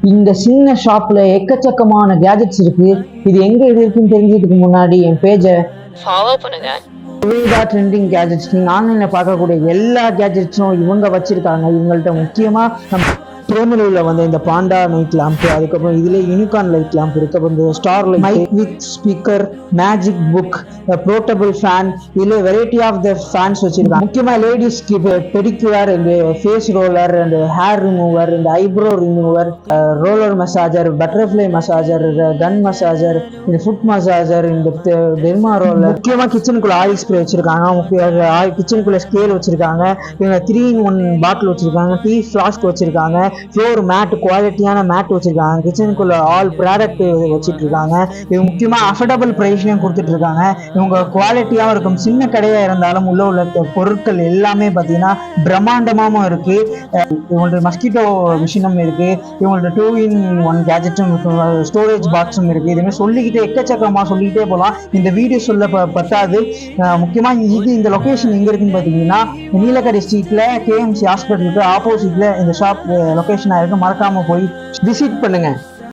இந்த சின்ன ஷாப்ல எக்கச்சக்கமான கேஜெட்ஸ் இருக்கு. இது எங்க இருக்குன்னு தெரிஞ்சதுக்கு முன்னாடி என் பேஜை ஃபாலோ பண்ணுங்க. ட்ரெண்டிங் கேஜெட்ஸ், நீங்க ஆன்லைன்ல பார்க்கக்கூடிய எல்லா கேஜெட்ஸும் இவங்க வச்சிருக்காங்க. இவங்கள்ட்ட முக்கியமா நம்ம ப்ரோமோல வந்து இந்த பாண்டா நைட் லேம்ப், அதுக்கப்புறம் இதுல யூனிகார்ன் லைட் லேம்ப் இருக்கு, அப்புறம் இந்த star light, mic with speaker, magic book, portable fan, இதுல வெரைட்டி ஆஃப் த ஃபேன்ஸ் வச்சிருக்காங்க. முக்கியமா லேடிஸ்க்கு பெடிக்யூர், இந்த ஃபேஸ் ரோலர், இந்த ஹேர் ரிமூவர், இந்த eyebrow remover, roller massager, butterfly massager, gun massager, இந்த ஃபுட் மசாஜர், இந்த டெர்மா ரோலர். முக்கியமா கிச்சனுக்குள்ள ஆயில் ஸ்ப்ரே வச்சிருக்காங்க, கிச்சனுக்குள்ள ஸ்கேல் வச்சிருக்காங்க, இவங்க 3-in-1 பாட்டில் வச்சிருக்காங்க, டீ ஃபிளாஸ்க் வச்சிருக்காங்க, ஃப்ளோர் மேட், குவாலிட்டியான மேட் வச்சிருக்காங்க, கிச்சனுக்குள்ள ஆல் ப்ராடக்ட் வச்சுட்டு இருக்காங்க. இவங்க முக்கியமா அஃபோர்டபுள் பிரைஸ்லயும் கொடுத்துட்டு இருக்காங்க. இவங்க குவாலிட்டியாகவும் இருக்கும். சின்ன கடையா இருந்தாலும் உள்ள பொருட்கள் எல்லாமே பார்த்தீங்கன்னா பிரம்மாண்டமாகவும் இருக்கு. இவங்களோட மஸ்கிட்டோ மிஷினும் இருக்கு, இவங்களோட 2-in-1 கேஜெட்டும் ஸ்டோரேஜ் பாக்ஸும் இருக்கு. இதுமாதிரி சொல்லிக்கிட்டே எக்கச்சக்கமா சொல்லிக்கிட்டே போகலாம். இந்த வீடியோ சொல்ல பத்தாது. முக்கியமா இந்த லொகேஷன் எங்க இருக்குன்னு பார்த்தீங்கன்னா நீலக்கடை ஸ்ட்ரீட்ல KMC ஹாஸ்பிட்டலுக்கு ஆப்போசிட்ல இந்த ஷாப் லொகேஷனா இருக்கு. மறக்காம போய் விசிட் பண்ணுங்க.